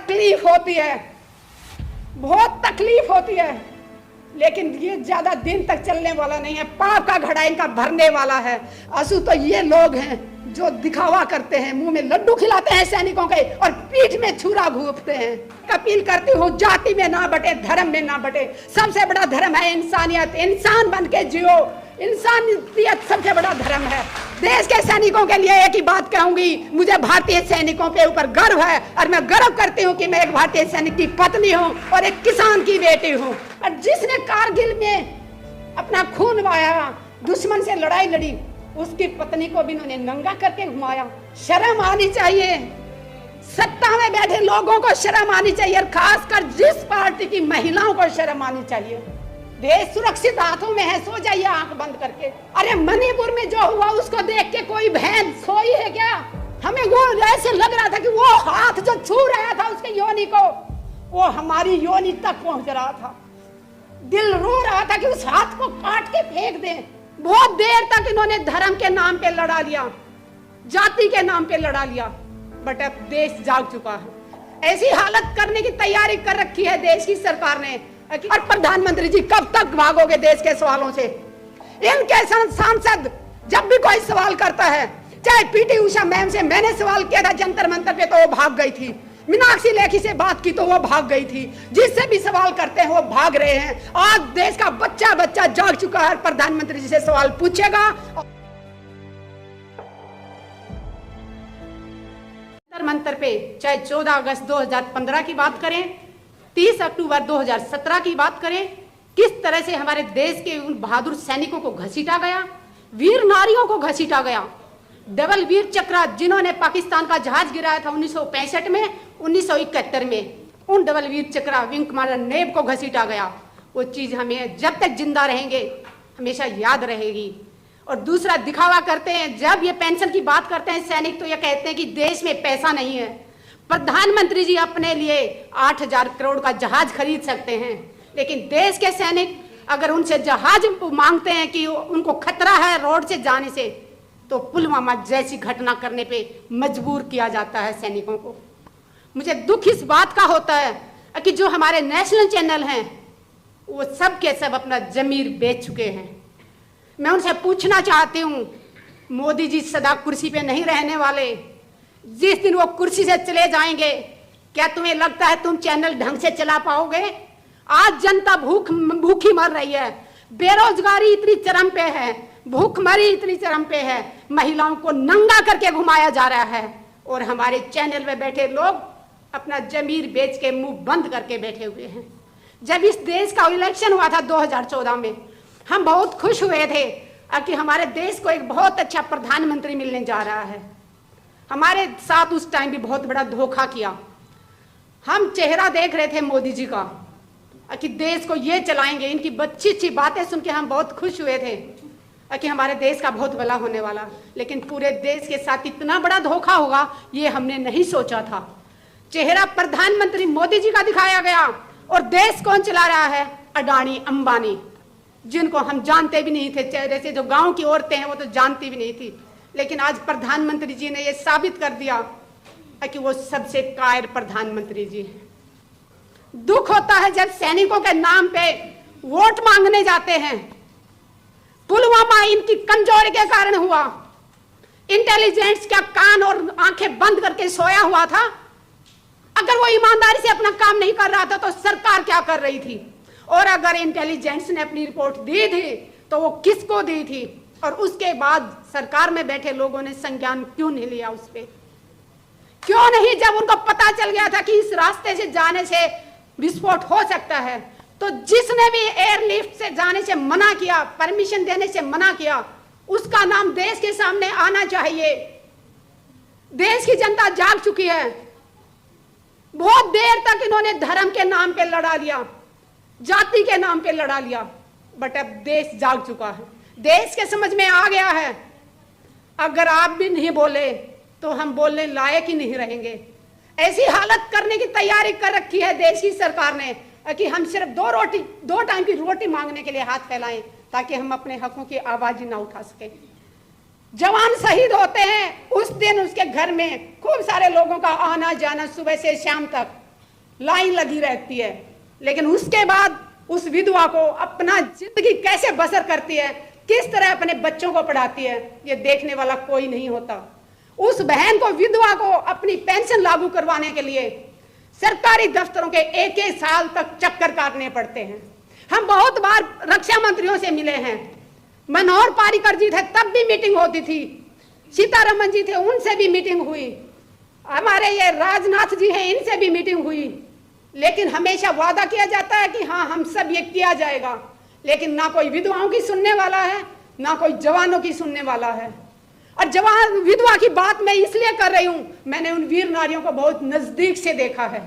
तकलीफ होती है, बहुत तकलीफ होती है, लेकिन ये ज्यादा दिन तक चलने वाला नहीं है। पाप का घड़ा इनका भरने वाला है। आंसू तो ये लोग हैं जो दिखावा करते हैं, मुंह में लड्डू खिलाते हैं सैनिकों के और पीठ में छुरा घूंपते हैं। अपील करती हूँ, जाति में ना बटे, धर्म में ना बटे। सबसे बड़ा धर्म है इंसानियत। इंसान बन के जियो, इंसानियत सबसे बड़ा धर्म है। देश के सैनिकों के लिए एक ही बात कहूंगी, मुझे भारतीय सैनिकों के ऊपर गर्व है और मैं गर्व करती हूँ कि मैं एक भारतीय सैनिक की पत्नी हूँ और एक किसान की बेटी हूँ। और जिसने कारगिल में अपना खून बहाया, दुश्मन से लड़ाई लड़ी, उसकी पत्नी को भी उन्होंने नंगा करके घुमाया। शर्म आनी चाहिए, सत्ता में बैठे लोगों को शर्म आनी चाहिए, और खासकर जिस पार्टी की महिलाओं को शर्म आनी चाहिए। देश सुरक्षित हाथों में है, सो जाइए आंख बंद करके। अरे मणिपुर में जो हुआ उसको देख के कोई बहन सोई है क्या? हमें वो ऐसे लग रहा था कि वो हाथ जो छू रहा था उसके योनि को, वो हमारी योनि तक पहुंच रहा था। दिल रो रहा था कि उस हाथ को काट के फेंक दें। बहुत देर तक इन्होंने धर्म के नाम पे लड़ा लिया, जाति के नाम पे लड़ा लिया, बट अब देश जाग चुका है। ऐसी हालत करने की तैयारी कर रखी है देश की सरकार ने। और प्रधानमंत्री जी कब तक भागोगे देश के सवालों से? इनके सांसद जब भी कोई सवाल करता है, चाहे पीटी उषा मैम से मैंने सवाल किया था जंतर मंतर पे तो वो भाग गई थी, मीनाक्षी लेखी से बात की तो वो भाग गई थी, जिससे भी सवाल करते हैं वो भाग रहे हैं। आज देश का बच्चा बच्चा जाग चुका है, प्रधानमंत्री जी से सवाल पूछेगा। मंत्र पे चाहे 14 अगस्त 2015 की बात करें, 30 अक्टूबर 2017 की बात करें, किस तरह से हमारे देश के उन बहादुर सैनिकों को घसीटा गया, वीर नारियों को घसीटा गया। डबल वीर चक्र जिन्होंने पाकिस्तान का जहाज गिराया था 1965 में, 1971 में, उन डबल वीर चक्र विंग कमांडर नेब को घसीटा गया। वो चीज हमें जब तक जिंदा रहेंगे हमेशा याद रहेगी। और दूसरा दिखावा करते हैं, जब ये पेंशन की बात करते हैं सैनिक तो ये कहते हैं कि देश में पैसा नहीं है। प्रधानमंत्री जी अपने लिए 8,000 करोड़ का जहाज खरीद सकते हैं, लेकिन देश के सैनिक अगर उनसे जहाज मांगते हैं कि उनको खतरा है रोड से जाने से, तो पुलवामा जैसी घटना करने पे मजबूर किया जाता है सैनिकों को। मुझे दुख इस बात का होता है कि जो हमारे नेशनल चैनल हैं वो सब के सब अपना जमीर बेच चुके हैं। मैं उनसे पूछना चाहती हूँ, मोदी जी सदा कुर्सी पे नहीं रहने वाले, जिस दिन वो कुर्सी से चले जाएंगे क्या तुम्हें लगता है तुम चैनल ढंग से चला पाओगे? आज जनता भूखी मर रही है, बेरोजगारी इतनी चरम पे है, भूखमरी इतनी चरम पे है, महिलाओं को नंगा करके घुमाया जा रहा है, और हमारे चैनल में बैठे लोग अपना जमीर बेच के मुंह बंद करके बैठे हुए हैं। जब इस देश का इलेक्शन हुआ था 2014 में, हम बहुत खुश हुए थे कि हमारे देश को एक बहुत अच्छा प्रधानमंत्री मिलने जा रहा है। हमारे साथ उस टाइम भी बहुत बड़ा धोखा किया। हम चेहरा देख रहे थे मोदी जी का कि देश को ये चलाएंगे, इनकी अच्छी अच्छी बातें सुन के हम बहुत खुश हुए थे कि हमारे देश का बहुत भला होने वाला, लेकिन पूरे देश के साथ इतना बड़ा धोखा होगा ये हमने नहीं सोचा था। चेहरा प्रधानमंत्री मोदी जी का दिखाया गया और देश कौन चला रहा है? अडानी अंबानी, जिनको हम जानते भी नहीं थे। चेहरे से जो गांव की औरतें हैं वो तो जानती भी नहीं थी, लेकिन आज प्रधानमंत्री जी ने ये साबित कर दिया कि वो सबसे कायर प्रधानमंत्री जी हैं। दुख होता है जब सैनिकों के नाम पे वोट मांगने जाते हैं। पुलवामा इनकी कमजोरी के कारण हुआ। इंटेलिजेंस का कान और आंखें बंद करके सोया हुआ था। अगर वो ईमानदारी से अपना काम नहीं कर रहा था तो सरकार क्या कर रही थी? और अगर इंटेलिजेंस ने अपनी रिपोर्ट दी थी तो वो किसको दी थी? और उसके बाद सरकार में बैठे लोगों ने संज्ञान क्यों नहीं लिया उस पे? क्यों नहीं? जब उनको पता चल गया था कि इस रास्ते से जाने से विस्फोट हो सकता है, तो जिसने भी एयरलिफ्ट से जाने से मना किया, परमिशन देने से मना किया, उसका नाम देश के सामने आना चाहिए। देश की जनता जाग चुकी है। बहुत देर तक इन्होंने धर्म के नाम पे लड़ा लिया, जाति के नाम पे लड़ा लिया, बट अब देश जाग चुका है। देश के समझ में आ गया है, अगर आप भी नहीं बोले तो हम बोलने लायक ही नहीं रहेंगे। ऐसी हालत करने की तैयारी कर रखी है देश की सरकार ने कि हम सिर्फ दो टाइम की रोटी मांगने के लिए हाथ फैलाएं, ताकि हम अपने हकों की आवाज ही ना उठा सके। जवान शहीद होते हैं उस दिन उसके घर में खूब सारे लोगों का आना जाना सुबह से शाम तक, लाइन लगी रहती है, लेकिन उसके बाद उस विधवा को अपना जिंदगी कैसे बसर करती है, किस तरह अपने बच्चों को पढ़ाती है, ये देखने वाला कोई नहीं होता। उस बहन को, विधवा को अपनी पेंशन लागू करवाने के लिए सरकारी दफ्तरों के एक एक साल तक चक्कर काटने पड़ते हैं। हम बहुत बार रक्षा मंत्रियों से मिले हैं, मनोहर पारिकर जी थे तब भी मीटिंग होती थी, सीतारमन जी थे उनसे भी मीटिंग हुई, हमारे ये राजनाथ जी हैं इनसे भी मीटिंग हुई, लेकिन हमेशा वादा किया जाता है कि हाँ हम सब ये किया जाएगा, लेकिन ना कोई विधवाओं की सुनने वाला है, ना कोई जवानों की सुनने वाला है। और जवान विधवा की बात मैं इसलिए कर रही हूं, मैंने उन वीर नारियों को बहुत नजदीक से देखा है,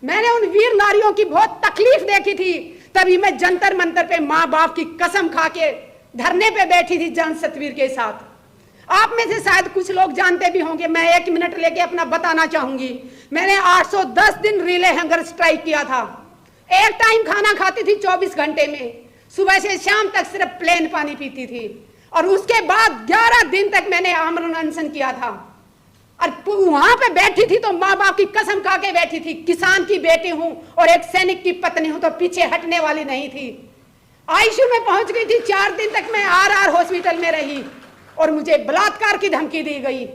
मैंने उन वीर नारियों की बहुत तकलीफ देखी थी, तभी मैं जंतर मंतर पे माँ बाप की कसम खा के धरने पे बैठी थी जन सतवीर के साथ। आप में से शायद कुछ लोग जानते भी होंगे, मैं 1 मिनट लेके अपना बताना चाहूंगी। मैंने 810 दिन रिले हंगर स्ट्राइक किया था, एक टाइम खाना खाती थी 24 घंटे में, सुबह से शाम तक सिर्फ प्लेन पानी पीती थी, और उसके बाद 11 दिन तक मैंने आमरण अनशन किया था। और वहां पे बैठी थी तो माँ बाप की कसम खा के बैठी थी, किसान की बेटी हूं और एक सैनिक की पत्नी हूं तो पीछे हटने वाली नहीं थी। आईसीयू में पहुंच गई थी, 4 दिन तक मैं आर हॉस्पिटल में रही और मुझे बलात्कार की धमकी दी गई।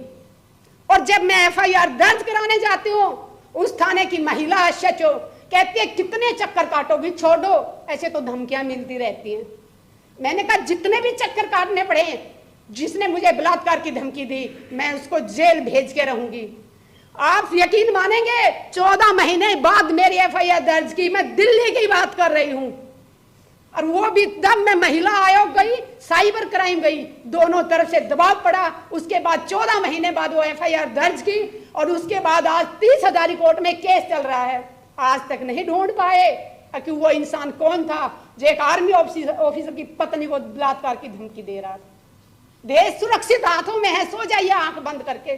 और जब मैं FIR दर्ज कराने जाती हूँ, उस थाने की महिला SHO कहती है कितने चक्कर काटोगी, छोड़ो, ऐसे तो धमकियां मिलती रहती हैं। मैंने कहा जितने भी चक्कर काटने पड़े, जिसने मुझे बलात्कार की धमकी दी मैं उसको जेल भेज के रहूंगी। आप यकीन मानेंगे 14 महीने बाद मेरी FIR दर्ज की, मैं दिल्ली की बात कर रही हूं, और वो भी तब मैं महिला आयोग गई, साइबर क्राइम गई, दोनों तरफ से दबाव पड़ा। उसके बाद 14 महीने बाद वो FIR दर्ज की, और उसके बाद आज 30 हजारी कोर्ट में केस चल रहा है। आज तक नहीं ढूंढ पाए कि वो इंसान कौन था जो एक आर्मी ऑफिसर की पत्नी को बलात्कार की धमकी दे रहा था। देश सुरक्षित हाथों में है, सो जाइए आंख बंद करके।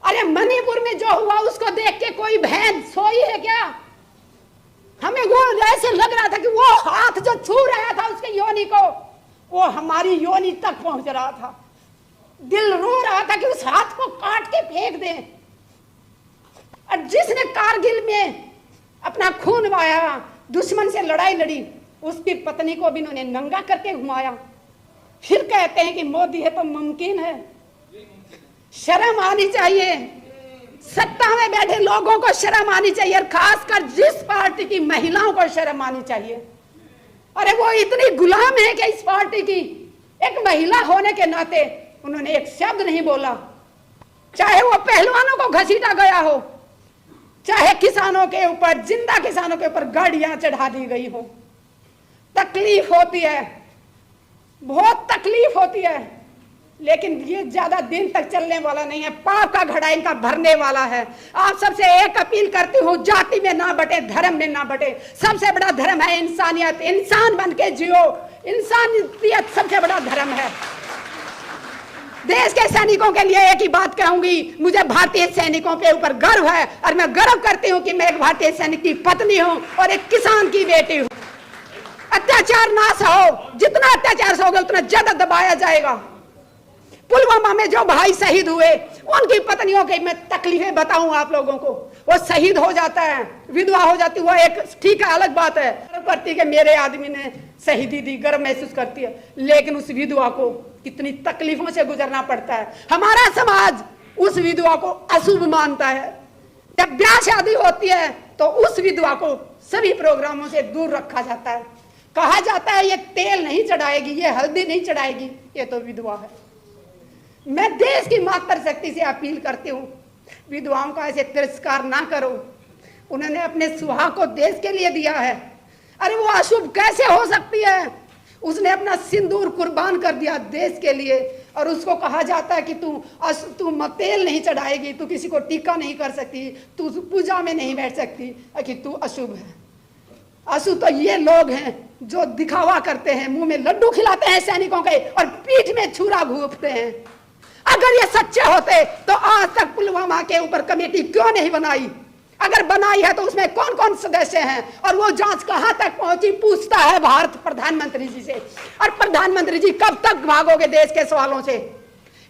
अरे मणिपुर में जो हुआ उसको देख के कोई बहन सोई है क्या? हमें वो ऐसे लग रहा था कि वो हाथ जो छू रहा था उसके योनि को, वो हमारी योनि तक पहुंच रहा था। दिल रो रहा था कि उस हाथ को काट के फेंक दें। और जिसने कारगिल में अपना खून बहाया, दुश्मन से लड़ाई लड़ी, उसकी पत्नी को भी इन्होंने नंगा करके घुमाया। फिर कहते हैं कि मोदी है तो मुमकिन है। शर्म आनी चाहिए, सत्ता में बैठे लोगों को शर्म आनी चाहिए, और खासकर जिस पार्टी की महिलाओं को शर्म आनी चाहिए। अरे वो इतनी गुलाम है कि इस पार्टी की, एक महिला होने के नाते उन्होंने एक शब्द नहीं बोला, चाहे वो पहलवानों को घसीटा गया हो, चाहे किसानों के ऊपर, जिंदा किसानों के ऊपर गाड़ियां चढ़ा दी गई हो। तकलीफ होती है, बहुत तकलीफ होती है, लेकिन ये ज्यादा दिन तक चलने वाला नहीं है। पाप का घड़ा इनका भरने वाला है। आप सबसे एक अपील करती हूँ, जाति में ना बटे, धर्म में ना बटे। सबसे बड़ा धर्म है इंसानियत, इंसान बन के जियो, इंसानियत सबसे बड़ा धर्म है। देश के सैनिकों के लिए एक ही बात कहूंगी, मुझे भारतीय सैनिकों के ऊपर गर्व है, और मैं गर्व करती हूँ कि मैं एक भारतीय सैनिक की पत्नी हूँ और एक किसान की बेटी हूँ। अत्याचार ना सहो, जितना अत्याचार सहोगे उतना ज्यादा दबाया जाएगा। पुलवामा में जो भाई शहीद हुए, उनकी पत्नियों की मैं तकलीफें बताऊं आप लोगों को। वो शहीद हो जाता है, विधवा हो जाती है, वो एक ठीक है, अलग बात है, करती कि मेरे आदमी ने शहीदी दी, गर्व महसूस करती है, लेकिन उस विधवा को कितनी तकलीफों से गुजरना पड़ता है। हमारा समाज उस विधवा को अशुभ मानता है। जब ब्याह शादी होती है तो उस विधवा को सभी प्रोग्रामों से दूर रखा जाता है। कहा जाता है ये तेल नहीं चढ़ाएगी, ये हल्दी नहीं चढ़ाएगी, ये तो विधवा है। मैं देश की मातृशक्ति से अपील करती हूँ, विधवाओं का ऐसे तिरस्कार ना करो। उन्होंने अपने सुहाग को देश के लिए दिया है। अरे वो अशुभ कैसे हो सकती है? उसने अपना सिंदूर कुर्बान कर दिया देश के लिए, और उसको कहा जाता है कि तू तेल नहीं चढ़ाएगी, तू किसी को टीका नहीं कर सकती, तू पूजा में नहीं बैठ सकती, कि तू अशुभ है। अशुभ तो ये लोग हैं जो दिखावा करते हैं, मुंह में लड्डू खिलाते हैं सैनिकों के और पीठ में छुरा घूंपते हैं। अगर ये सच्चे होते तो आज तक पुलवामा के ऊपर कमेटी क्यों नहीं बनाई? अगर बनाई है तो उसमें कौन कौन सदस्य हैं, और वो जांच कहां तक पहुंची? पूछता है भारत प्रधानमंत्री जी से। और प्रधानमंत्री जी कब तक भागोगे देश के सवालों से?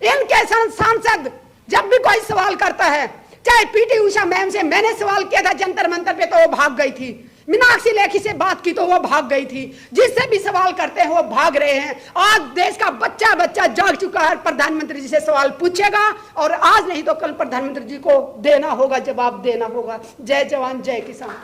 इनके सांसद जब भी कोई सवाल करता है, चाहे पीटी उषा मैम से मैंने सवाल किया था जंतर मंतर पे तो वो भाग गई थी, मीनाक्षी लेखी से बात की तो वो भाग गई थी, जिससे भी सवाल करते हैं वो भाग रहे हैं। आज देश का बच्चा बच्चा जाग चुका है, प्रधानमंत्री जी से सवाल पूछेगा और आज नहीं तो कल प्रधानमंत्री जी को देना होगा, जवाब देना होगा। जय जवान जय किसान।